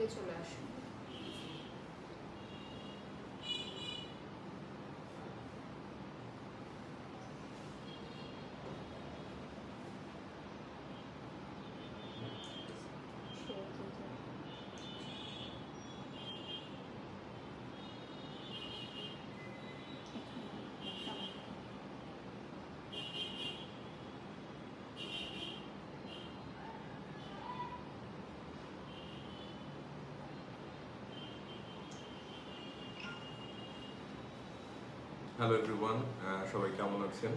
থেকে চলে আসুন। হ্যালো এভরিওয়ান, সবাই কেমন আছেন?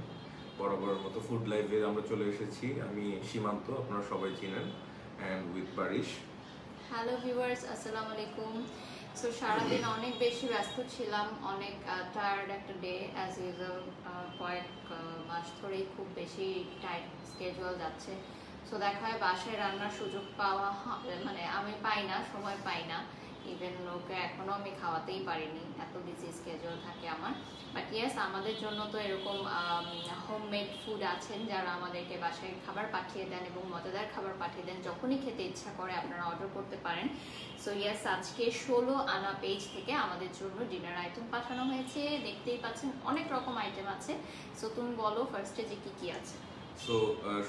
বরাবরের মতো ফুড লাইভে আমরা চলে এসেছি। আমি সীমান্ত, আপনারা সবাই চিনেন, অ্যান্ড উইথ বারিশ। হ্যালো ভিউয়ার্স, আসসালামু আলাইকুম। সো সারাদিন অনেক বেশি ব্যস্ত ছিলাম, অনেক টায়ার্ড একটা ডে অ্যাজ ইউজুয়াল। কয়েক মাস ধরেই খুব বেশি টাইট স্কেজুয়াল যাচ্ছে। সো দেখা হয় বাসায় রান্নার সুযোগ পাওয়া মানে আমি পাই না, সময় পাই না। ইভেন লোকে এখনও আমি খাওয়াতেই পারিনি, এত বিজি স্কেজুয়াল থাকে আমার। বাট ইয়েস, আমাদের জন্য তো এরকম হোমমেড ফুড আছেন যারা আমাদেরকে বাসায় খাবার পাঠিয়ে দেন এবং মজাদার খাবার পাঠিয়ে দেন। যখনই খেতে ইচ্ছা করে আপনারা অর্ডার করতে পারেন। সো ইয়েস, আজকে 16 আনা পেজ থেকে আমাদের জন্য ডিনার আইটেম পাঠানো হয়েছে। দেখতেই পাচ্ছেন অনেক রকম আইটেম আছে। সো তুমি বলো ফার্স্টে যে কি আছে। সো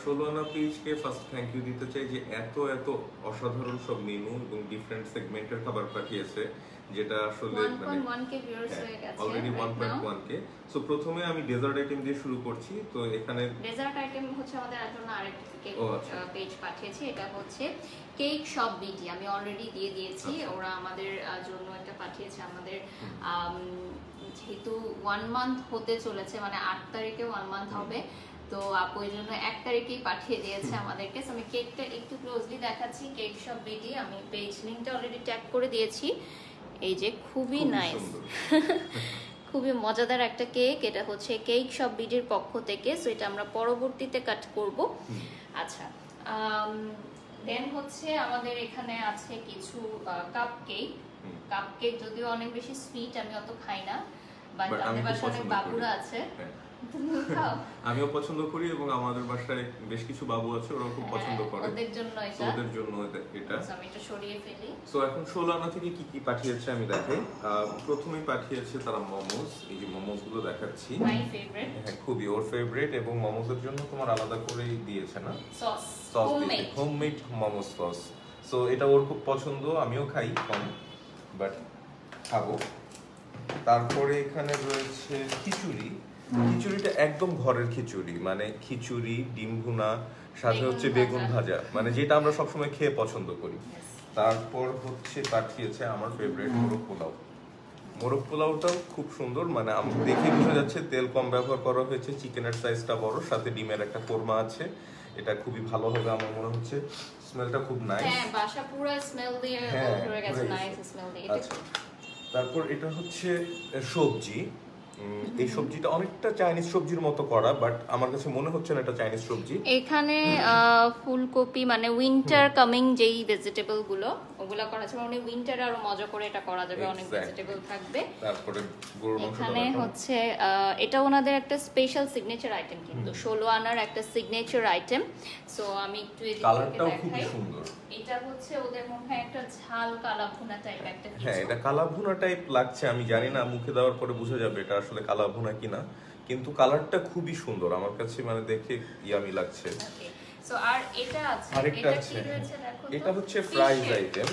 16 আনা পেজকে ফার্স্ট থ্যাংক ইউ দিতে চাই যে এত অসাধারণ সব মেনু এবং ডিফারেন্ট সেগমেন্টের খাবার পাঠিয়েছে, যেটা আসলে 1.1k ভিউয়ার্স হয়ে গেছে অলরেডি 1.1k। সো প্রথমে আমি ডেজার্ট আইটেম দিয়ে শুরু করছি। তো এখানে ডেজার্ট আইটেম হচ্ছে আমাদের জন্য আরেকটা পেজ পাঠিয়েছে। এটা হচ্ছে কেক শপ বিটি, আমি অলরেডি দিয়ে দিয়েছি। ওরা আমাদের জন্য একটা পাঠিয়েছে। আমাদের যেহেতু 1 মান্থ হতে চলেছে, মানে 8 তারিখে 1 মান্থ হবে, তো আপু এই জন্য 1 তারিখেই পাঠিয়ে দিয়েছে আমাদেরকে। আমি কেকটা একটু ক্লোজলি দেখাচ্ছি। কেক শপ বিটি, আমি পেজ লিংকটা অলরেডি ট্যাগ করে দিয়েছি। এই যে খুবই নাইস, খুবই মজাদার একটা কেক। এটা হচ্ছে কেক শপ বিটির পক্ষ থেকে। সো এটা আমরা পরবর্তীতে কাট করব। আচ্ছা, দেন হচ্ছে আমাদের এখানে আছে কিছু কাপ কেক। যদিও অনেক বেশি সুইট, আমি অত খাই না, বাট আমাদের বাসায় অনেক বাবুরা আছে, আমিও পছন্দ করি এবং আমাদের বাসায় বেশ কিছু বাবু আছে, ওরা খুব পছন্দ করে। ওদের জন্য এটা আমি এটা সরিয়ে ফেলি। সো এখন 16 আনা থেকে কি পাঠিয়েছে আমি দেখাই। প্রথমেই পাঠিয়েছে তারা মোমোস। এই যে মোমোস গুলো দেখাচ্ছি, মাই ফেভারিট। হ্যাঁ, খুবই ওর ফেভারিট। এবং মোমোসের জন্য তোমার আলাদা করেই দিয়েছে না sauce, homemade momos sauce. So এটা ওর খুব পছন্দ, আমিও খাই কম, বাট খাবো। তারপরে এখানে রয়েছে খিচুড়িটা একদম ঘরের খিচুড়ি, মানে খিচুড়ি, ডিম ভুনা, সাথে হচ্ছে বেগুন ভাজা, মানে যেটা আমরা সবসময় খেয়ে পছন্দ করি। তারপর হচ্ছে পাঠিয়েছে আমার ফেভারিট মোরগ পোলাওটাও খুব সুন্দর, মানে দেখে বোঝা যাচ্ছে তেল কম ব্যবহার করা হয়েছে, চিকেনের সাইজটা বড়, সাথে ডিমের একটা কোরমা আছে। এটা খুবই ভালো হবে আমার মনে হচ্ছে। স্মেলটা খুব নাইস। হ্যাঁ, বাসা পুরো স্মেল দিয়ে ভরে গেছে, নাইস স্মেল দিয়ে। আচ্ছা, তারপর এটা হচ্ছে সবজি। এই সবজিটা অনেকটা চাইনিজ সবজির মতো করা, বাট আমার কাছে মনে হচ্ছে না এটা চাইনিজ সবজি। এখানে ফুলকপি, মানে উইন্টার কামিং যেই ভেজিটেবল গুলো ওগুলা করা আছে, মানে উইন্টারে আরো মজা করে এটা করা যাবে, অনেক ভেজিটেবল থাকবে। তারপরে গরুর মাংস, এখানে হচ্ছে এটা ওনাদের একটা স্পেশাল সিগনেচার আইটেম, কিন্তু 16 আনার একটা সিগনেচার আইটেম। সো আমি একটু এই কালারটাও খুব সুন্দর। এটা হচ্ছে ওদের মধ্যে একটা ঝাল কালা ভুনা টাইপ একটা কিছু। হ্যাঁ, এটা কালা ভুনা টাইপ লাগছে, আমি জানি না, মুখে দেওয়ার পরে বোঝা যাবে এটা আসলে কালা ভুনা কিনা, কিন্তু কালারটা খুবই সুন্দর আমার কাছে, মানে দেখে ইয়ামি লাগছে। সো আর এটা আছে, এটা কি রয়েছে দেখো তো। এটা হচ্ছে ফ্রাইজ আইটেম।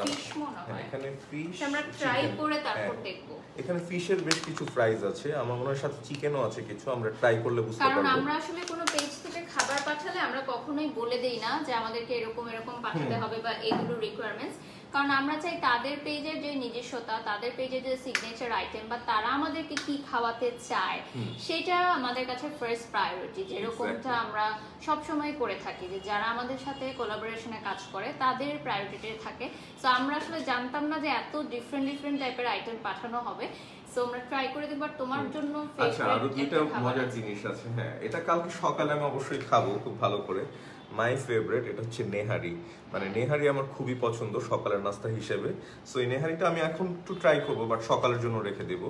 ফিশ মনে হয়, এখানে ফিশ আমরা ট্রাই করে তারপর দেখব। এখানে ফিশের বেশ কিছু ফ্রাইজ আছে, আমার মনে হয় সাথে চিকেনও আছে কিছু, আমরা ট্রাই করলে বুঝতে পারবো। কারণ আমরা আসলে কোনো পেজ থেকে খাবার পাঠালে আমরা কখনোই বলে দেই না যে আমাদেরকে এরকম পাঠাতে হবে বা এগুলো রিকোয়ারমেন্টস, কারণ আমরা চাই তাদের পেজের যে নিজস্বতা, তাদের পেজের যে সিগনেচার আইটেম বা তারা আমাদেরকে কি খাওয়াতে চায়, সেটা আমাদের কাছে ফার্স্ট প্রায়োরিটি। যেরকমটা আমরা সব সময় করে থাকি, যে যারা আমাদের সাথে কোলাবোরেশনে কাজ করে তাদের প্রায়োরিটি থাকে। সো আমরা আসলে জানতাম না যে এত ডিফারেন্ট টাইপের আইটেম পাঠানো হবে। সো আমরা ট্রাই করে দেখব। তোমার জন্য আচ্ছা, আরো দুইটা মজার জিনিস আছে। হ্যাঁ, এটা কালকে সকালে আমি অবশ্যই খাবো খুব ভালো করে। মাই ফেভারিট, এটা হচ্ছে নেহারি। মানে নেহারি আমার খুবই পছন্দ সকালের নাস্তা হিসেবে। সো এই নেহারিটা আমি এখন একটু ট্রাই করবো, বাট সকালের জন্য রেখে দেব।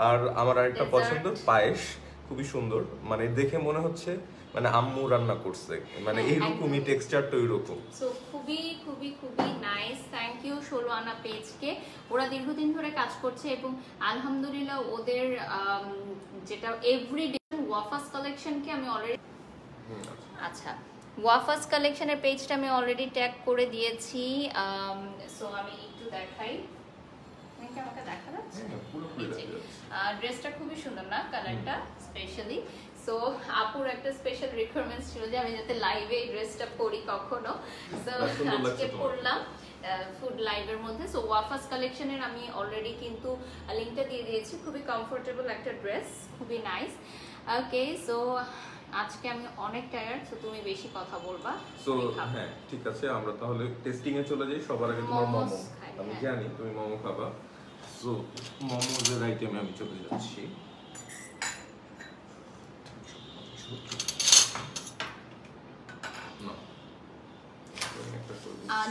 আর আমার আরেকটা পছন্দ পায়েস, খুবই সুন্দর, মানে দেখে মনে হচ্ছে মানে আম্মু রান্না করছে, মানে এইরকমই টেক্সচারটা ওইরকম। সো খুবই খুবই খুবই নাইস। থ্যাংক ইউ 16 আনা পেজকে। ওরা দীর্ঘদিন ধরে কাজ করছে এবং আলহামদুলিল্লাহ ওদের যেটা এভরিডে ওয়াফাস কালেকশনকে আমি অলরেডি আচ্ছা ওয়াফাস কালেকশনের পেজটা আমি অলরেডি ট্যাগ করে দিয়েছি। সো আমি একটু দেখাই, আমাকে দেখা যাচ্ছে ড্রেসটা খুবই সুন্দর না, কালারটা স্পেশালি। সো আপুর একটা স্পেশাল রিকোয়ারমেন্টস ছিল যে আমি যাতে লাইভে এই ড্রেসটা পরি কখনো, সো আজকে পরলাম ফুড লাইভের মধ্যে। সো ওয়াফাস কালেকশনের আমি অলরেডি কিন্তু লিংকটা দিয়ে দিয়েছি। খুবই কমফোর্টেবল একটা ড্রেস, খুবই নাইস। ওকে, সো আজকে আমি অনেক টায়ার্ড, সো তুমি বেশি কথা বলবা। সো হ্যাঁ ঠিক আছে, আমরা তাহলে টেস্টিং এ চলে যাই। সবার আগে তোমার মোমো, আমি জানি তুমি মোমো খাবা। সো মোমোজের আইটেমে আমি চলে যাচ্ছি।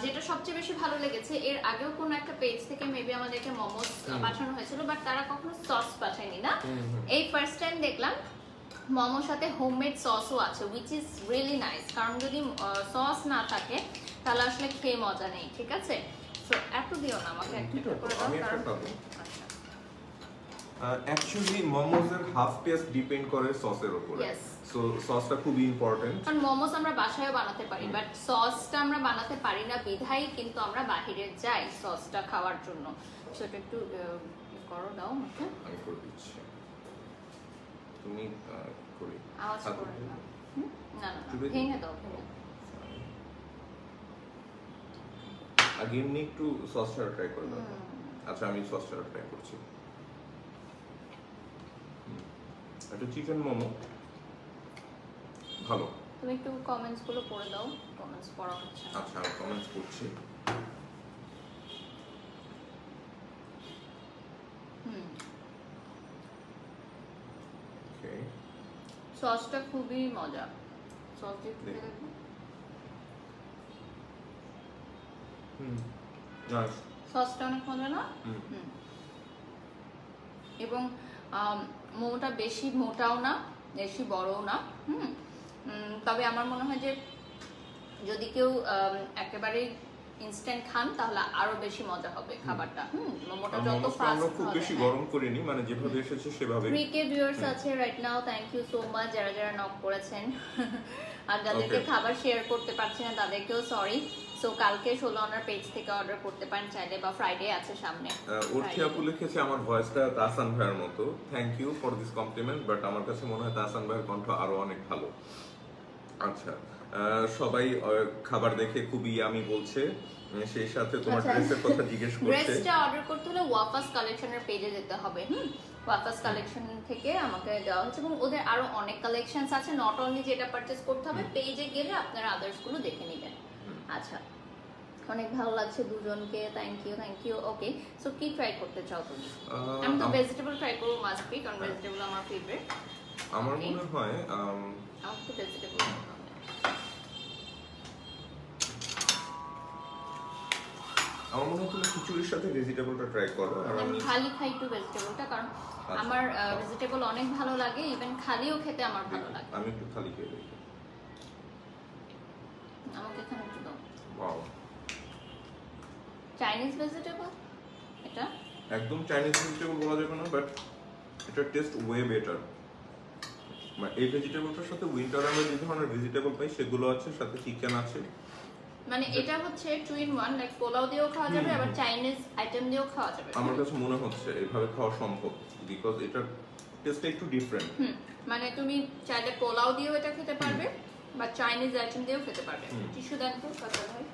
যেটা সবচেয়ে বেশি ভালো লেগেছে, এর আগেও কোন একটা পেজ থেকে মেবি আমাদেরকে মোমোস পাঠানো হয়েছিল, বাট তারা কখনো সস পাঠায়নি না। এই ফার্স্ট টাইম দেখলাম মোমোর সাথে হোমমেড সসও আছে, উইচ ইজ রিয়েলি নাইস। কারণ যদি সস না থাকে তাহলে আসলে খেয়ে মজা নেই, ঠিক আছে? সো এত দিও না, আমাকে একটা করে দাও। কারণ অ্যাকচুয়ালি মোমোজের হাফ টেস্ট ডিপেন্ড করে সসের উপরে। সো সসটা খুবই ইম্পর্টেন্ট। কারণ মোমোস আমরা বাসায়ও বানাতে পারি, বাট সসটা আমরা বানাতে পারি না বিধাই কিন্তু আমরা বাইরে যাই সসটা খাওয়ার জন্য। সেটা একটু করো, দাও আমাকে। আমি করে দিচ্ছি, তুমি করি আওয়াজ করে না। না না, ভেঙে দাও, ভেঙে। আগে এমনি একটু সসটা ট্রাই করে দাও। আচ্ছা আমি সসটা ট্রাই করছি। এটা চিকেন মোমো ভালো। তুমি একটু কমেন্টস গুলো পড়ে দাও, কমেন্টস পড়া হচ্ছে না। আচ্ছা আমি কমেন্টস করছি। ওকে, সসটা খুবই মজা। সস দিয়ে একটু দেখো। নাইস, সসটা অনেক মজা না? এবং মোমোটা বেশি মোটাও না, বেশি বড়ও না। তবে আমার মনে হয় যে যদি কেউ একেবারে ইনস্ট্যান্ট খান তাহলে আরো বেশি মজা হবে খাবারটা। মোমোটা যত ফাস্ট আমরা খুব বেশি গরম করিনি, মানে যেভাবে এসেছে সেভাবে। প্রিকে ভিউয়ার্স আছে right now, thank you so much যারা যারা নক করেছেন। আর যাদেরকে খাবার শেয়ার করতে পারছি না তাদেরকেও সরি। সো কালকে 16 আনার পেজ থেকে অর্ডার করতে পারেন চাইলে, বা ফ্রাইডে আছে সামনে। ওরথি আপু লিখেছে আমার ভয়েসটা তাহসান ভাইয়ের মতো। Thank you for this compliment, but আমার কাছে মনে হয় তাহসান ভাইয়ের কণ্ঠ আরো অনেক ভালো। আচ্ছা, সবাই খাবার দেখে খুবই আমি বলছে, সেই সাথে তোমার ড্রেসের কথা জিজ্ঞেস করছে। ড্রেসটা অর্ডার করতে হলে ওয়াফাস কালেকশনের পেজে যেতে হবে। ওয়াফাস কালেকশন থেকে আমাকে দেওয়া হচ্ছে এবং ওদের আরো অনেক কালেকশনস আছে, নট অনলি যেটা পারচেজ করতে হবে, পেজে গেলে আপনারা আদার্স গুলো দেখে নেবেন। আচ্ছা, অনেক ভালো লাগছে দুজনকে, thank you thank you. Okay, so কি ট্রাই করতে চাও তুমি? আমি তো ভেজিটেবল ট্রাই করব, মাস্ট বি, কারণ ভেজিটেবল আমার ফেভারিট। আমার মনে হয় আমার তো ভেজিটেবল আমার মনে হয় তুমি খিচুড়ির সাথে ভেজিটেবলটা ট্রাই করো। আর আমি খালি খাই একটু ভেজিটেবলটা, কারণ আমার ভেজিটেবল অনেক ভালো লাগে, ইভেন খালিও খেতে আমার ভালো লাগে। আমি একটু খালি খেয়ে দেখি। আমাকে এখানে একটু দাও। ওয়াও, চাইনিজ ভেজিটেবল এটা? একদম চাইনিজ ভেজিটেবল বলা যাবে না, বাট এটা টেস্ট ওয়ে বেটার। মানে এই ভেজিটেবলটার সাথে উইন্টার আমরা যে ধরনের ভেজিটেবল পাই সেগুলো আছে, সাথে চিকেন আছে। মানে এটা হচ্ছে 2 in 1, লাইক পোলাও দিয়েও খাওয়া যাবে আবার চাইনিজ আইটেম দিয়েও খাওয়া যাবে। আমার কাছে মনে হচ্ছে এইভাবে খাওয়া সম্ভব, বিকজ এটার টেস্টটা একটু ডিফারেন্ট। মানে তুমি চাইলে পোলাও দিয়েও এটা খেতে পারবে বা চাইনিজ আইটেম দিয়েও খেতে পারবে। টিস্যু দেন তো কথা ভাই।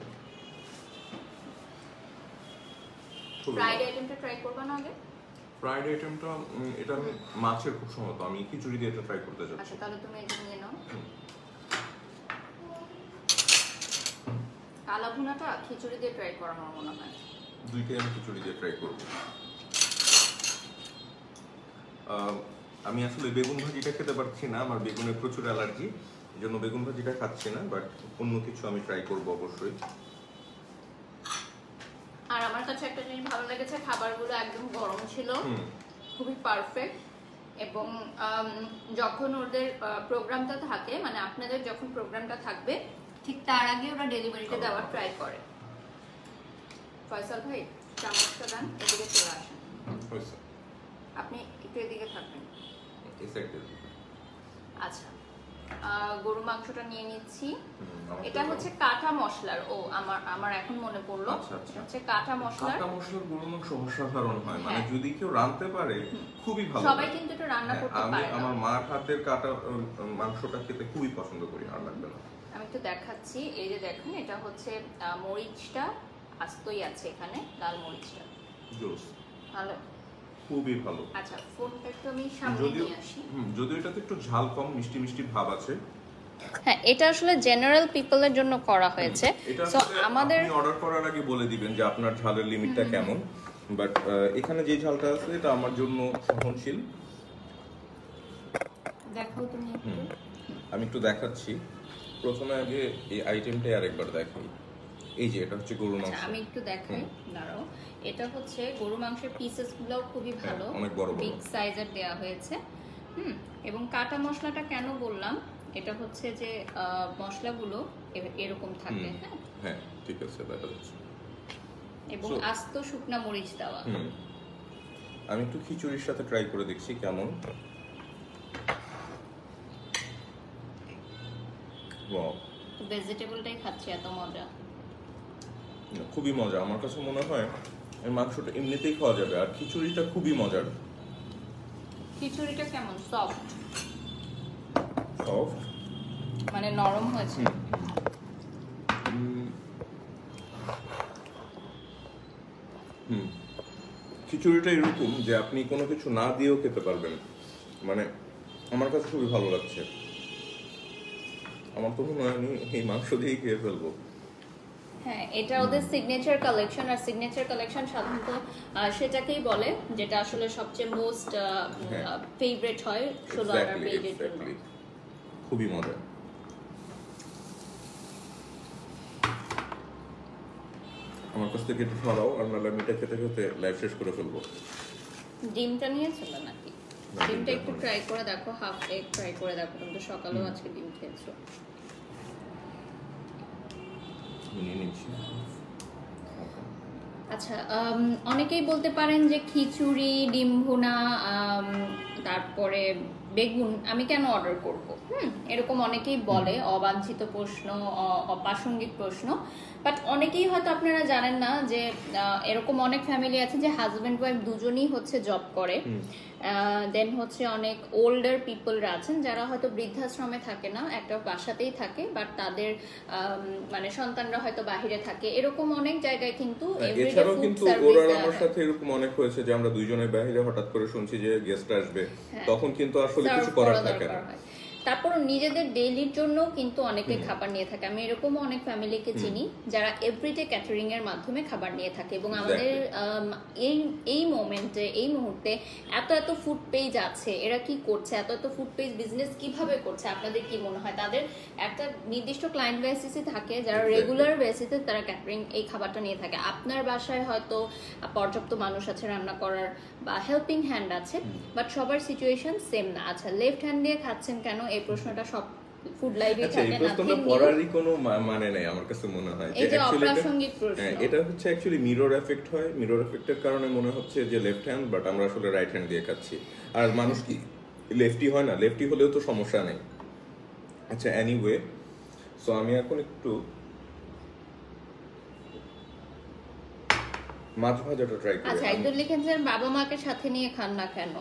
ফ্রাইড আইটেমটা ট্রাই করবা না আগে? ফ্রাইড আইটেমটা এটা আমি মাছের খুব সম্ভবত আমি খিচুড়ি দিয়ে এটা ট্রাই করতে যাচ্ছি। আচ্ছা, তাহলে তুমি এটা নিয়ে নাও। কালা ভুনাটা খিচুড়ি দিয়ে ট্রাই করা আমার মনে হয়। দুইটাই আমি খিচুড়ি দিয়ে ট্রাই করব। আমি আসলে বেগুন ভাজিটা খেতে পারছি না, আমার বেগুনের প্রচুর অ্যালার্জি, এজন্য বেগুন ভাজিটা খাচ্ছি না, বাট অন্য কিছু আমি ট্রাই করব অবশ্যই। আর আমার কাছে একটা জিনিস ভালো লেগেছে, খাবারগুলো একদম গরম ছিল, খুবই পারফেক্ট। এবং যখন ওদের প্রোগ্রামটা থাকে, মানে আপনাদের যখন প্রোগ্রামটা থাকবে ঠিক তার আগে ওরা ডেলিভারিটা দেওয়ার ট্রাই করে। ফয়সাল ভাই চামচটা দেন, এদিকে চলে আসেন। আপনি একটু এদিকে থাকবেন। আচ্ছা, গরু মাংসটা নিয়ে নিচ্ছি। এটা হচ্ছে কাঁচা মশলার। ও আমার এখন মনে পড়লো, হচ্ছে কাঁচা মশলার। কাঁচা মশলার গরু মাংস অসাধারণ হয়, মানে যদি কেউ রাঁধতে পারে খুবই ভালো। সবাই কিন্তু এটা রান্না করতে পারে না। আমার মার হাতের কাটা মাংসটা খেতে খুবই পছন্দ করি, আর লাগবে না। আমি একটু দেখাচ্ছি, এই যে দেখুন, এটা হচ্ছে মরিচটা আস্তই আছে এখানে, লাল মরিচটা। জোস, ভালো, খুবই ভালো। আচ্ছা, ফোনটা একটু আমি সামনে নিয়ে আসি। যদিও এটাতে একটু ঝাল কম, মিষ্টি মিষ্টি ভাব আছে। হ্যাঁ, এটা আসলে জেনারেল পিপলের জন্য করা হয়েছে। সো আমাদের আপনি অর্ডার করার আগে বলে দিবেন যে আপনার ঝালের লিমিটটা কেমন, বাট এখানে যে ঝালটা আছে এটা আমার জন্য সহনশীল। দেখো তুমি। আমি একটু দেখাচ্ছি। প্রথমে আগে এই আইটেমটা আরেকবার দেখাই। এই যে এটা হচ্ছে গরু মাংস। আমি একটু দেখাই, দাঁড়াও। এটা হচ্ছে গরু মাংসের পিসেস গুলোও খুবই ভালো, অনেক বড় বড়, বিগ সাইজের দেয়া হয়েছে। এবং কাটা মশলাটা কেন বললাম, এটা হচ্ছে যে মশলাগুলো এরকম থাকে। হ্যাঁ হ্যাঁ, ঠিক আছে, দেখা যাচ্ছে। এবং আস্ত শুকনা মরিচ দেওয়া। আমি একটু খিচুড়ির সাথে ট্রাই করে দেখছি কেমন। ওয়াও, ভেজিটেবলটাই খাচ্ছি, এত মজা, খুবই মজা। আমার কাছে মনে হয় এই মাংসটা এমনিতেই খাওয়া যাবে, আর খিচুড়িটা খুবই মজার। খিচুড়িটা কেমন? সফট সফট, মানে নরম হয়েছে। খিচুড়িটা এরকম যে আপনি কোনো কিছু না দিয়েও খেতে পারবেন, মানে আমার কাছে খুবই ভালো লাগছে। আমার তো মনে হয় আমি এই মাংস দিয়েই খেয়ে ফেলবো। হ্যাঁ, এটা ওদের সিগনেচার কালেকশন, আর সিগনেচার কালেকশন সাধারণত সেটাকেই বলে যেটা আসলে সবচেয়ে মোস্ট ফেভারিট হয় 16 অর্ডার পেজের জন্য। খুবই মজা। আমার কাছ থেকে একটু সরাও, আর নাহলে আমি এটা খেতে খেতে লাইভ শেষ করে ফেলবো। ডিমটা নিয়েছিল নাকি? ডিমটা একটু ট্রাই করে দেখো, হাফ এগ ট্রাই করে দেখো। তুমি তো সকালেও আজকে ডিম খেয়েছো। আচ্ছা, অনেকেই বলতে পারেন যে খিচুড়ি, ডিম ভুনা, তারপরে বেগুন আমি কেন অর্ডার করব? এরকম অনেকেই বলে, অবাঞ্ছিত প্রশ্ন, অপ্রাসঙ্গিক প্রশ্ন। বাট অনেকেই হয়তো আপনারা জানেন না যে এরকম অনেক ফ্যামিলি আছে যে হাজব্যান্ড ওয়াইফ দুজনেই হচ্ছে জব করে। দেন হচ্ছে অনেক ওল্ডার পিপলরা আছেন যারা হয়তো বৃদ্ধাশ্রমে থাকে না, একটা বাসাতেই থাকে, বাট তাদের মানে সন্তানরা হয়তো বাহিরে থাকে। এরকম অনেক জায়গায় কিন্তু এছাড়াও কিন্তু ওরা আমার সাথে এরকম অনেক হয়েছে যে আমরা দুইজনে বাইরে হঠাৎ করে শুনছি যে গেস্ট আসবে, তখন কিন্তু আসলে কিছু করার থাকে না। তারপর নিজেদের ডেইলির জন্য কিন্তু অনেকে খাবার নিয়ে থাকে। আমি এরকম অনেক ফ্যামিলিকে চিনি যারা এভরিডে ক্যাটারিং এর মাধ্যমে খাবার নিয়ে থাকে। এবং আমাদের এই মোমেন্টে, এই মুহূর্তে এত এত ফুড পেজ আছে, এরা কি করছে, এত এত ফুড পেজ বিজনেস কিভাবে করছে? আপনাদের কি মনে হয়? তাদের একটা নির্দিষ্ট ক্লায়েন্ট বেসিসে থাকে, যারা রেগুলার বেসিসে তারা ক্যাটারিং এই খাবারটা নিয়ে থাকে। আপনার বাসায় হয়তো পর্যাপ্ত মানুষ আছে রান্না করার বা হেল্পিং হ্যান্ড আছে, বাট সবার সিচুয়েশন সেম না। আচ্ছা, লেফট হ্যান্ড দিয়ে খাচ্ছেন কেন, এই প্রশ্নটা সব ফুড লাইভে থাকে না। এই প্রশ্নটা পড়ারই কোনো মানে নেই আমার কাছে মনে হয়। যে অপ্রাসঙ্গিক প্রশ্ন। এটা হচ্ছে অ্যাকচুয়ালি মিরর এফেক্ট হয়। মিরর এফেক্টের কারণে মনে হচ্ছে যে লেফট হ্যান্ড, বাট আমরা আসলে রাইট হ্যান্ড দিয়ে খাচ্ছি। আর মানুষ কি লেফটি হয় না? লেফটি হলেও তো সমস্যা নেই। আচ্ছা, এনিওয়ে, সো আমি এখন একটু মাছ ভাজাটা ট্রাই করি। আচ্ছা, একদম লিখেছেন বাবা মাকে সাথে নিয়ে খান না কেন?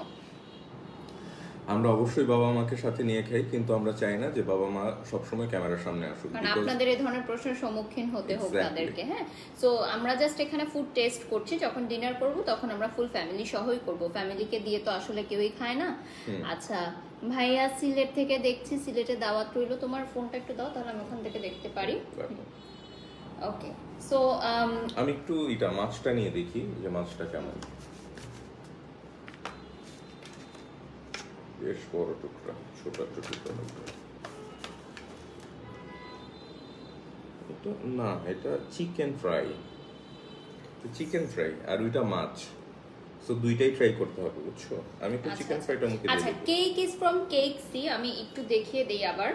আমরা অবশ্যই বাবা মাকে সাথে নিয়ে খাই, কিন্তু আমরা চাই না যে বাবা মা সবসময় ক্যামেরার সামনে আসুক, কারণ আপনাদের এই ধরনের প্রশ্নের সম্মুখীন হতে হোক তাদেরকে। হ্যাঁ, সো আমরা জাস্ট এখানে ফুড টেস্ট করছি। যখন ডিনার করব তখন আমরা ফুল ফ্যামিলি সহই করব, ফ্যামিলিকে দিয়ে তো আসলে কেউই খায় না। আচ্ছা ভাইয়া সিলেট থেকে দেখছি, সিলেটে দাওয়াত রইলো। তোমার ফোনটা একটু দাও, তাহলে আমি ওখান থেকে দেখতে পারি। ওকে, সো আমি একটু এটা মাছটা নিয়ে দেখি যে মাছটা কেমন। বেশ বড় টুকরা, ছোট টুকরা না, এটা চিকেন ফ্রাই। চিকেন ফ্রাই আর ওইটা মাছ। সো দুইটাই ট্রাই করতে হবে, বুঝছো? আমি তো চিকেন ফ্রাইটা মুখে দিয়ে আচ্ছা, cake is from cake C. আমি একটু দেখিয়ে দেই আবার।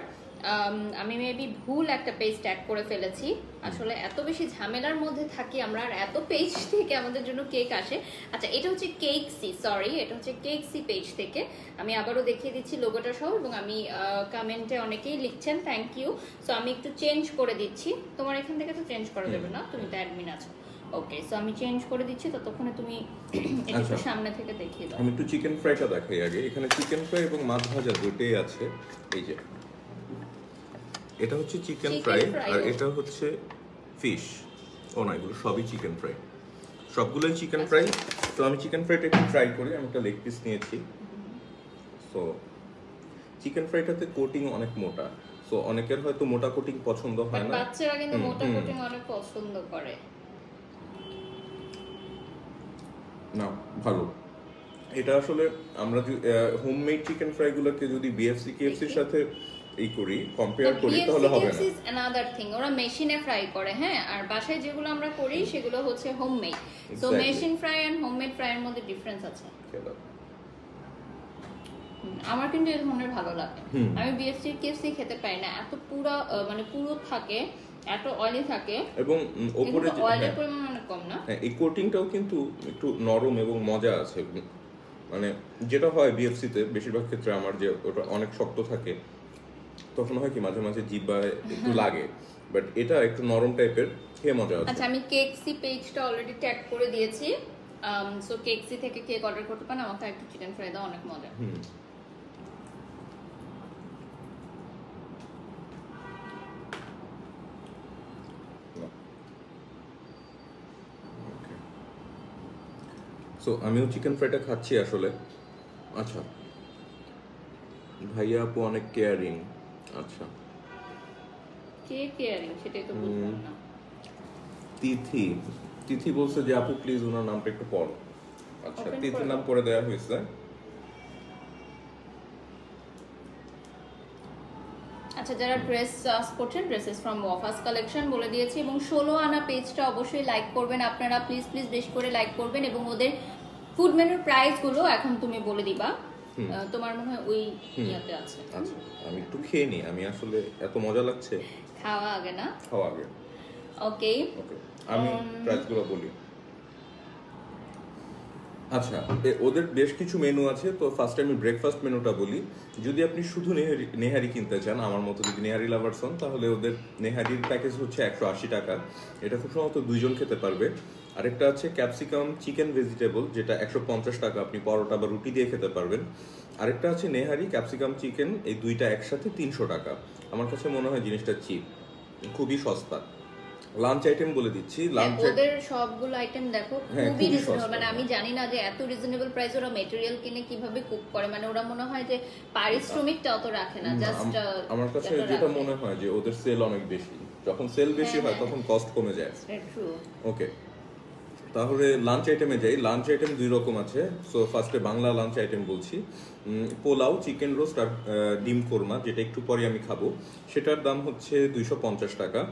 আমি মেবি ভুল একটা পেজ ট্যাগ করে ফেলেছি। আসলে এত বেশি ঝামেলার মধ্যে থাকি আমরা, আর এত পেজ থেকে আমাদের জন্য কেক আসে। আচ্ছা, এটা হচ্ছে কেক সি, সরি, এটা হচ্ছে কেক সি পেজ থেকে। আমি আবারও দেখিয়ে দিচ্ছি লোগোটা সহ, এবং আমি কমেন্টে অনেকেই লিখছেন থ্যাংক ইউ। সো আমি একটু চেঞ্জ করে দিচ্ছি। তোমার এখান থেকে তো চেঞ্জ করা যাবে না, তুমি তো অ্যাডমিন আছো। ওকে, সো আমি চেঞ্জ করে দিচ্ছি, ততক্ষণে তুমি একটু সামনে থেকে দেখিয়ে দাও। আমি একটু চিকেন ফ্রাইটা দেখাই আগে। এখানে চিকেন ফ্রাই এবং মাছ ভাজা দুটোই আছে। এই যে এটা হচ্ছে চিকেন ফ্রাই, আর এটা হচ্ছে ফিশ। ও না, এগুলো সবই চিকেন ফ্রাই, সবগুলোই চিকেন ফ্রাই। তো আমি চিকেন ফ্রাইটা একটু ট্রাই করি। আমি একটা লেগ পিস নিয়েছি। সো চিকেন ফ্রাইটাতে কোটিং অনেক মোটা, সো অনেকের হয়তো মোটা কোটিং পছন্দ হয় না, বাচ্চারা কিন্তু মোটা কোটিং অনেক পছন্দ করে না। ভালো। এটা আসলে আমরা হোমমেড চিকেন ফ্রাই গুলোকে যদি বিএফসি কেএফসির সাথে এই করি, কম্পেয়ার করি, তাহলে হবে না। ইজ অ্যানাদার থিং, ওরা মেশিনে ফ্রাই করে, হ্যাঁ, আর বাসায় যেগুলো আমরা করি সেগুলো হচ্ছে homemade. So machine fry and homemade fry এর মধ্যে ডিফারেন্স আছে। আমার কিন্তু এই ধরনের ভালো লাগে। আমি বিএফসি কেএফসি খেতে পারি না, এত পুরো মানে পুরো থাকে, এত অয়েলি থাকে, এবং উপরে যে অয়েলের পরিমাণ অনেক কম না। হ্যাঁ, এই কোটিংটাও কিন্তু একটু নরম এবং মজা আছে। মানে যেটা হয় বিএফসি তে বেশিরভাগ ক্ষেত্রে আমার, যে ওটা অনেক শক্ত থাকে, তখন হয় কি মাঝে মাঝে জিহ্বায় একটু লাগে, বাট এটা একটু নরম টাইপের, খেয়ে মজা আছে। আচ্ছা, আমি কেকসি পেজটা অলরেডি ট্যাগ করে দিয়েছি। সো কেকসি থেকে কেক অর্ডার করতে পারেন। আমাকে একটু চিকেন ফ্রাই দাও, অনেক মজা। সো আমিও চিকেন ফ্রাইটা খাচ্ছি আসলে। আচ্ছা, ভাইয়া আপু অনেক কেয়ারিং। আচ্ছা, কে কেয়ারিং সেটাই তো বুঝলাম না। তিথি বলছে যে আপু প্লিজ ওনার নামটা একটু পড়ো। আচ্ছা, তিথির নাম করে দেওয়া হয়েছে। আচ্ছা, যারা ড্রেস সার্চ করছেন, ড্রেসেস ফ্রম ওয়াফাস কালেকশন বলে দিয়েছি, এবং 16 আনা পেজটা অবশ্যই লাইক করবেন আপনারা, প্লিজ প্লিজ বেশি করে লাইক করবেন। এবং ওদের ফুড মেনুর প্রাইস গুলো এখন তুমি বলে দিবা, তোমার মনে হয় ওই ইয়াতে আছে। আচ্ছা, আমি একটু খেয়ে নিই। আমি আসলে এত মজা লাগছে। খাওয়া আগে না, খাওয়া আগে। ওকে, আমি প্রাইসগুলো বলি। আচ্ছা, ওদের বেশ কিছু মেনু আছে। তো ফার্স্টে আমি ব্রেকফাস্ট মেনুটা বলি। যদি আপনি শুধু নেহারি কিনতে চান, আমার মতো যদি নেহারি লাভার্স হন, তাহলে ওদের নেহারির প্যাকেজ হচ্ছে 180 টাকা। এটা খুব সম্ভবত 2 জন খেতে পারবে। আরেকটা আছে ক্যাপসিকাম চিকেন ভেজিটেবল, যেটা 150 টাকা, আপনি পরোটা বা রুটি দিয়ে খেতে পারবেন। আরেকটা আছে নেহারি ক্যাপসিকাম চিকেন, এই দুইটা একসাথে 300 টাকা। আমার কাছে মনে হয় জিনিসটা চিপ, খুবই সস্তা। লাঞ্চ আইটেম বলে দিচ্ছি। লাঞ্চ ওদের সবগুলো আইটেম দেখো খুবই রিজনেবল। মানে আমি জানি না যে এত রিজনেবল প্রাইস ওরা ম্যাটেরিয়াল কিনে কিভাবে কুক করে। মানে ওরা মনে হয় যে পারিশ্রমিকটা অত রাখে না, জাস্ট আমার কাছে যেটা মনে হয় যে ওদের সেল অনেক বেশি। যখন সেল বেশি হয় তখন কস্ট কমে যায়। ওকে, তাহলে লাঞ্চ আইটেমে যাই। লাঞ্চ আইটেম 2 রকম আছে। সো ফার্স্টে বাংলা লাঞ্চ আইটেম বলছি। পোলাও, চিকেন রোস্ট আর ডিম কোরমা, যেটা একটু পরে আমি খাবো, সেটার দাম হচ্ছে 250 টাকা।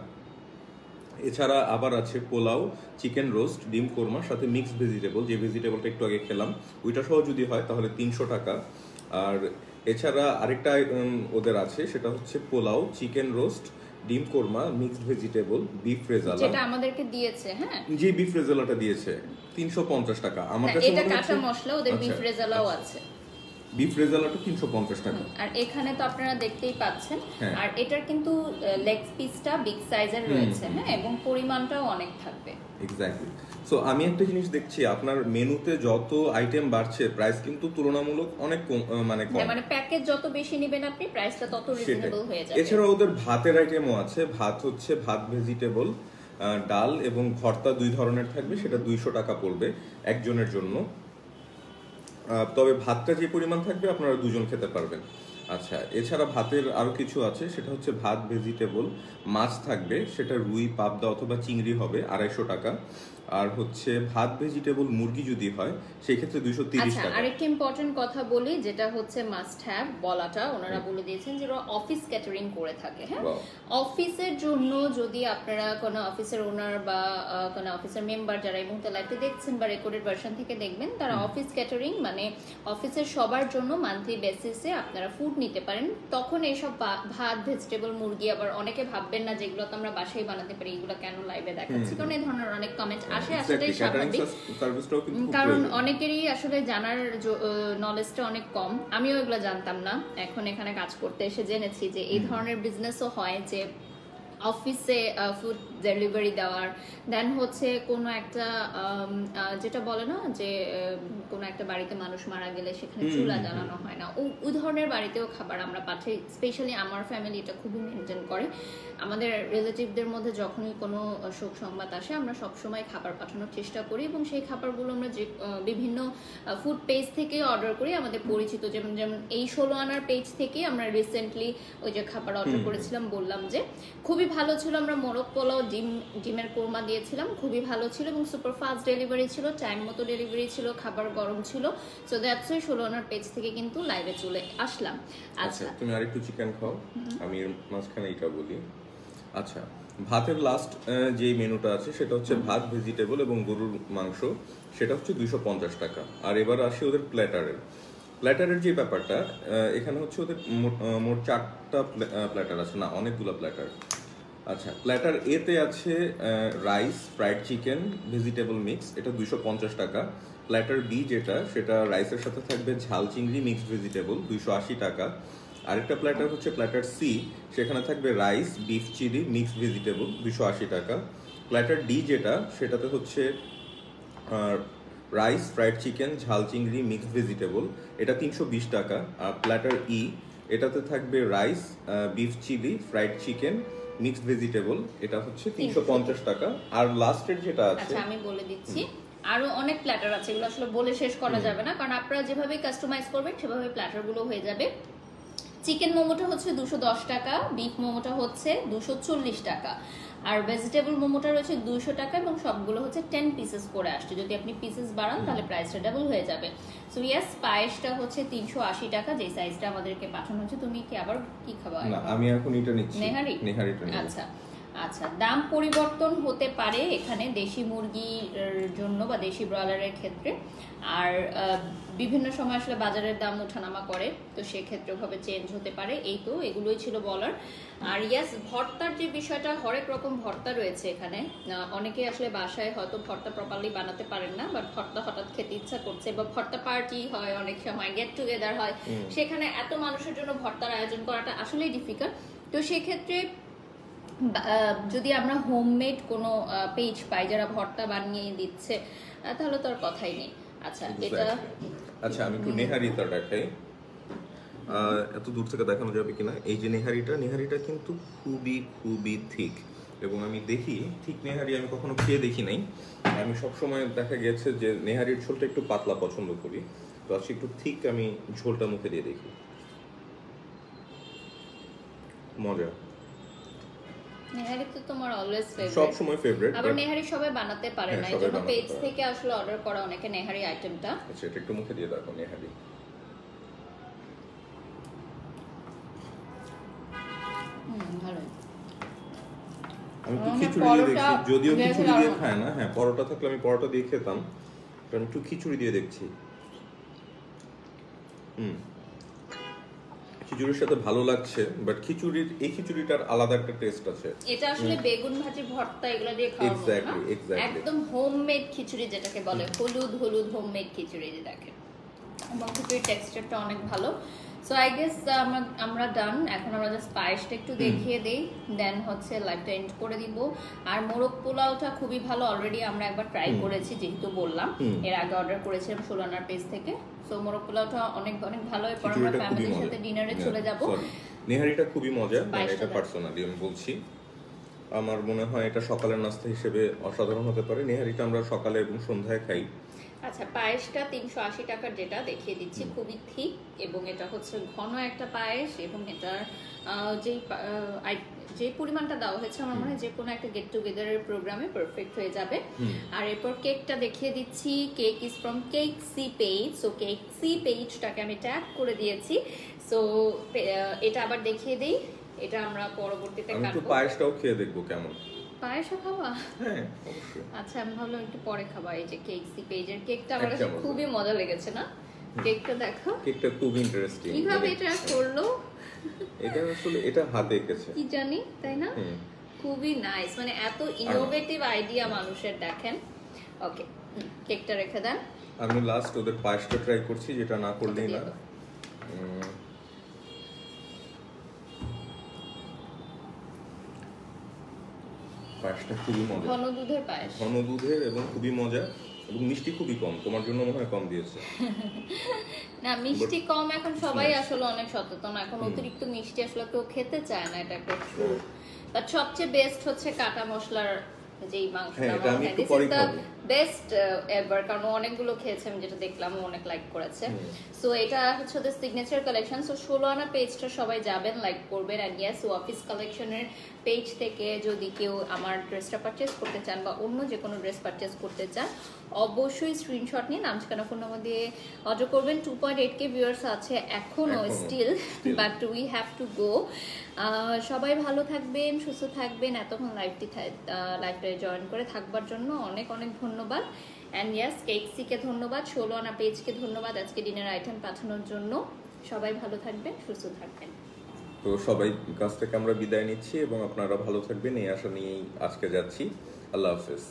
এছাড়া আবার আছে পোলাও, চিকেন রোস্ট, ডিম কোরমা, সাথে মিক্সড ভেজিটেবল, যে ভেজিটেবলটা একটু আগে খেলাম ওইটা সহ যদি হয় তাহলে 300 টাকা। আর এছাড়া আরেকটা ওদের আছে, সেটা হচ্ছে পোলাও, চিকেন রোস্ট, ডিম korma, mixed vegetable, beef rezala, যেটা আমাদেরকে দিয়েছে। হ্যাঁ, যে বিফ রেজালাটা দিয়েছে 350 টাকা। আমার কাছে এটা কাঁচা মশলা, ওদের বিফ রেজালাও আছে। বিফ রেজালাটা 350 টাকা। আর এখানে তো আপনারা দেখতেই পাচ্ছেন। আর এটার কিন্তু লেগ পিসটা বিগ সাইজের রয়েছে, হ্যাঁ, এবং পরিমাণটাও অনেক থাকবে। এক্স্যাক্টলি। সো আমি একটা জিনিস দেখছি, আপনার মেনুতে যত আইটেম বাড়ছে প্রাইস কিন্তু তুলনামূলক অনেক কম, মানে কম। মানে প্যাকেজ যত বেশি নেবেন আপনি, প্রাইসটা তত রিজনেবল হয়ে যাবে। এছাড়া ওদের ভাতের আইটেমও আছে। ভাত হচ্ছে ভাত ভেজিটেবল, ডাল এবং ভর্তা 2 ধরনের থাকবে, সেটা 200 টাকা পড়বে একজনের জন্য। তবে ভাতটা যে পরিমাণ থাকবে আপনারা 2 জন খেতে পারবেন। আচ্ছা, এছাড়া ভাতের আরো কিছু আছে, সেটা হচ্ছে ভাত ভেজিটেবল, মাছ থাকবে, সেটা রুই, পাবদা অথবা চিংড়ি হবে 250 টাকা। আর হচ্ছে ভাত ভেজিটেবল মুরগি যদি হয় সেই ক্ষেত্রে 230 আচ্ছা, টাকা। আরেকটা ইম্পর্টেন্ট কথা বলি, যেটা হচ্ছে মাস্ট হ্যাভ বলাটা ওনারা বলে দিয়েছেন যে ওরা অফিস ক্যাটারিং করে থাকে। হ্যাঁ, অফিসের জন্য যদি আপনারা কোনো অফিসের ওনার বা কোনো অফিসের মেম্বার যারা এই মুহূর্তে লাইভে দেখছেন বা রেকর্ডেড ভার্সন থেকে দেখবেন, তারা অফিস ক্যাটারিং মানে অফিসের সবার জন্য মান্থলি বেসিসে আপনারা ফুড নিতে পারেন। তখন এইসব ভাত ভেজিটেবল মুরগি আবার অনেকে ভাববেন না যেগুলো তো আমরা বাসায় বানাতে পারি, এগুলো কেন লাইভে দেখাচ্ছি, কারণ এই ধরনের অনেক কমেন্ট আসে, আসলে স্বাভাবিক, কারণ অনেকেরই আসলে জানার নলেজটা অনেক কম। আমিও এগুলো জানতাম না, এখন এখানে কাজ করতে এসে জেনেছি যে এই ধরনের বিজনেসও হয়, যে অফিসে ফুড ডেলিভারি দেওয়ার, দেন হচ্ছে কোনো একটা যেটা বলে না যে কোনো একটা বাড়িতে মানুষ মারা গেলে সেখানে চুলা জ্বালানো হয় না, ওই ধরনের বাড়িতেও খাবার আমরা পাঠাই। স্পেশালি আমার ফ্যামিলি এটা খুবই মেনটেন করে। আমাদের রিলেটিভদের মধ্যে যখনই কোনো শোক সংবাদ আসে আমরা সবসময় খাবার পাঠানোর চেষ্টা করি, এবং সেই খাবারগুলো আমরা যে বিভিন্ন ফুড পেজ থেকে অর্ডার করি। আমাদের পরিচিত যেমন এই 16 আনার পেজ থেকে আমরা রিসেন্টলি ওই যে খাবার অর্ডার করেছিলাম, বললাম যে খুবই ভালো ছিল। আমরা মোরগ পোলাও, ডিমের কোরমা দিয়েছিলাম, খুবই ভালো ছিল এবং সুপার ফাস্ট ডেলিভারি ছিল, টাইম মতো ডেলিভারি ছিল, খাবার গরম ছিল। সো দ্যাটস ওয়াই 16 আনার পেজ থেকে কিন্তু লাইভে চলে আসলাম। আচ্ছা, তুমি আরেকটু চিকেন খাও, আমি এর মাঝখানে এটা বলি। আচ্ছা, ভাতের লাস্ট যে মেনুটা আছে সেটা হচ্ছে ভাত ভেজিটেবল এবং গরুর মাংস, সেটা হচ্ছে 250 টাকা। আর এবার আসি ওদের প্ল্যাটারের যে ব্যাপারটা, এখানে হচ্ছে ওদের মোট 4টা প্ল্যাটার আছে, না অনেকগুলো প্ল্যাটার। আচ্ছা, প্ল্যাটার এতে আছে rice, fried chicken, vegetable mix, এটা 250 টাকা। প্ল্যাটার বি যেটা, সেটা রাইসের সাথে থাকবে ঝাল চিংড়ি মিক্সড ভেজিটেবল, 280 টাকা। আরেকটা প্ল্যাটার হচ্ছে প্ল্যাটার সি, সেখানে থাকবে rice, beef chilli, mixed vegetable, 280 টাকা। প্ল্যাটার ডি যেটা, সেটাতে হচ্ছে রাইস, ফ্রাইড চিকেন, ঝাল চিংড়ি, মিক্সড ভেজিটেবল, এটা 320 টাকা। আর প্ল্যাটার ই, এটাতে থাকবে rice, beef chilli, fried chicken, mixed vegetable, এটা হচ্ছে 350 টাকা। আর লাস্টের যেটা আছে, আচ্ছা আমি বলে দিচ্ছি, আরো অনেক প্ল্যাটার আছে, এগুলো আসলে বলে শেষ করা যাবে না, কারণ আপনারা যেভাবে কাস্টমাইজ করবেন সেভাবে প্ল্যাটারগুলো হয়ে যাবে। চিকেন মোমোটা হচ্ছে 210 টাকা, বিফ মোমোটা হচ্ছে 240 টাকা, আর ভেজিটেবল মোমোটা রয়েছে 200 টাকা, এবং সবগুলো হচ্ছে 10 পিসেস করে আসছে। যদি আপনি পিসেস বাড়ান তাহলে প্রাইসটা ডাবল হয়ে যাবে। সো ইয়েস, পায়েসটা হচ্ছে 380 টাকা, যে সাইজটা আমাদেরকে পাঠানো হচ্ছে। তুমি কি আবার কি খাবা? না, আমি এখন এটা নিচ্ছি, নেহারিটা। আচ্ছা আচ্ছা, দাম পরিবর্তন হতে পারে এখানে দেশি মুরগির জন্য বা দেশি ব্রয়লারের ক্ষেত্রে, আর বিভিন্ন সময় আসলে বাজারের দাম ওঠানামা করে, তো সেক্ষেত্রে ভাবে চেঞ্জ হতে পারে। এই তো এগুলোই ছিল বলার। আর ইয়াস, ভর্তার যে বিষয়টা, হরেক রকম ভর্তা রয়েছে এখানে। অনেকে আসলে বাসায় হয়তো ভর্তা প্রপারলি বানাতে পারেন না, বাট ভর্তা হঠাৎ খেতে ইচ্ছা করছে, বা ভর্তা পার্টি হয়, অনেক সময় গেট টুগেদার হয়, সেখানে এত মানুষের জন্য ভর্তার আয়োজন করাটা আসলেই ডিফিকাল্ট। তো সেক্ষেত্রে যদি আমরা হোমমেড কোনো পেজ পাই যারা ভর্তা বানিয়ে দিচ্ছে, তাহলে তো আর কথাই নেই। আচ্ছা, এটা আচ্ছা, আমি একটু নেহারিটা দেখাই, এত দূর থেকে দেখানো যাবে কিনা। এই যে নেহারিটা কিন্তু খুবই খুবই থিক, এবং আমি দেখি ঠিক নেহারি আমি কখনো খেয়ে দেখি নাই। আমি সবসময় দেখা গেছে যে নেহারির ঝোলটা একটু পাতলা পছন্দ করি, তো আজকে একটু থিক আমি ঝোলটা মুখে দিয়ে দেখি। মজা। নেহারি তো তোমার অলওয়েজ ফেভারিট, সব সময় ফেভারিট। আবার নেহারি সবাই বানাতে পারে না, এইজন্য পেজ থেকে আসলে অর্ডার করা অনেকে নেহারি আইটেমটা। আচ্ছা, এটা একটু মুখে দিয়ে দেখো নেহারি। ভালো। আমি তো খিচুড়ি দিয়ে দেখছি, যদিও খিচুড়ি দিয়ে খায় না। হ্যাঁ, পরোটা থাকলে আমি পরোটা দিয়ে খেতাম, কারণ একটু খিচুড়ি দিয়ে দেখছি। খিচুড়ির সাথে ভালো লাগছে, বাট এই খিচুড়িটার আলাদা একটা টেস্ট আছে। এটা আসলে বেগুন ভাজি, ভর্তা এগুলো দিয়ে খাওয়া যায় না, একদম হোমমেড খিচুড়ি যেটাকে বলে, হলুদ হোমমেড খিচুড়ি, যে দেখেন, এবং খিচুড়ির টেক্সচারটা অনেক ভালো। সো আই গেস আমরা ডান। এখন আমরা জাস্ট পায়েসটা একটু দেখিয়ে দেই, দেন হচ্ছে লাইভটা এন্ড করে দিব। আর মোরগ পোলাওটা খুবই ভালো, অলরেডি আমরা একবার ট্রাই করেছি, যেহেতু বললাম এর আগে অর্ডার করেছিলাম 16 আনার পেজ থেকে। সো মোরগ পোলাওটা অনেক অনেক ভালো। এরপর আমরা ফ্যামিলির সাথে ডিনারে চলে যাব। নেহারিটা খুবই মজা, এটা পার্সোনালি আমি বলছি। আমার মনে হয় এটা সকালের নাস্তা হিসেবে অসাধারণ হতে পারে। নেহারিটা আমরা সকালে এবং সন্ধ্যায় খাই। আচ্ছা, পায়েসটা 380 টাকার যেটা দেখিয়ে দিচ্ছি, খুবই থিক এবং এটা হচ্ছে ঘন একটা পায়েস এবং এটার যে পরিমাণটা দেওয়া হয়েছে আমার মনে হয় যে কোনো একটা গেট টুগেদারের প্রোগ্রামে পারফেক্ট হয়ে যাবে। আর এরপর কেকটা দেখিয়ে দিচ্ছি। Cake is from cake C page. So cake C পেজটাকে আমি ট্যাগ করে দিয়েছি। সো এটা আবার দেখিয়ে দিই, এটা আমরা পরবর্তীতে আমি কাটবো। তো পায়েসটাও খেয়ে দেখবো কেমন। পায়েসও খাওয়া? হ্যাঁ অবশ্যই। আচ্ছা, আমি ভাবলাম একটু পরে খাবা। এই যে কেক সি পেজের কেকটা আমার একটা কাছে খুবই মজা লেগেছে না? কেকটা দেখো, কেকটা খুব ইন্টারেস্টিং। কিভাবে এটা করলো? এটা আসলে এটা হাতে এঁকেছে কি জানি, তাই না? খুবই নাইস, মানে এত ইনোভেটিভ আইডিয়া মানুষের, দেখেন। ওকে, কেকটা রেখে দেন। আমি লাস্ট ওদের পায়েসটা ট্রাই করছি, যেটা না করলেই না। পায়েসটা খুবই মজা, ঘন দুধের পায়েস, ঘন দুধের এবং খুবই মজা এবং মিষ্টি খুবই কম। তোমার জন্য মনে হয় কম দিয়েছে। না, মিষ্টি কম। এখন সবাই আসলে অনেক সচেতন, এখন অতিরিক্ত মিষ্টি আসলে কেউ খেতে চায় না, এটা একটা ট্রু। বাট সবচেয়ে বেস্ট হচ্ছে কাটা মশলার যেই মাংসটা, this is the best ever, কারণ অনেকগুলো খেয়েছে আমি যেটা দেখলাম, অনেক লাইক করেছে। সো এটা হচ্ছে ওদের সিগনেচার কালেকশন। সো 16 আনা পেজটা সবাই যাবেন, লাইক করবেন। অ্যান্ড ইয়েস, অফিস কালেকশনের পেজ থেকে যদি কেউ আমার ড্রেসটা পারচেস করতে চান বা অন্য যে কোনো ড্রেস পারচেস করতে চান, অবশ্যই স্ক্রিনশট নিয়ে নাম ঠিকানা ফোন নাম্বার দিয়ে অর্ডার করবেন। 2.8K ভিউয়ার্স আছে এখনো still, but we have to go. সবাই ভালো থাকবেন, সুস্থ থাকবেন। এতক্ষণ লাইভটা জয়েন করে থাকবার জন্য অনেক অনেক ধন্যবাদ। অ্যান্ড ইয়েস, কেকসিকে ধন্যবাদ, 16 আনা পেজকে ধন্যবাদ আজকে ডিনার আইটেম পাঠানোর জন্য। সবাই ভালো থাকবেন, সুস্থ থাকবেন। তো সবাই কাছ থেকে আমরা বিদায় নিচ্ছি এবং আপনারা ভালো থাকবেন এই আশা নিয়েই আজকে যাচ্ছি। আল্লাহ হাফেজ।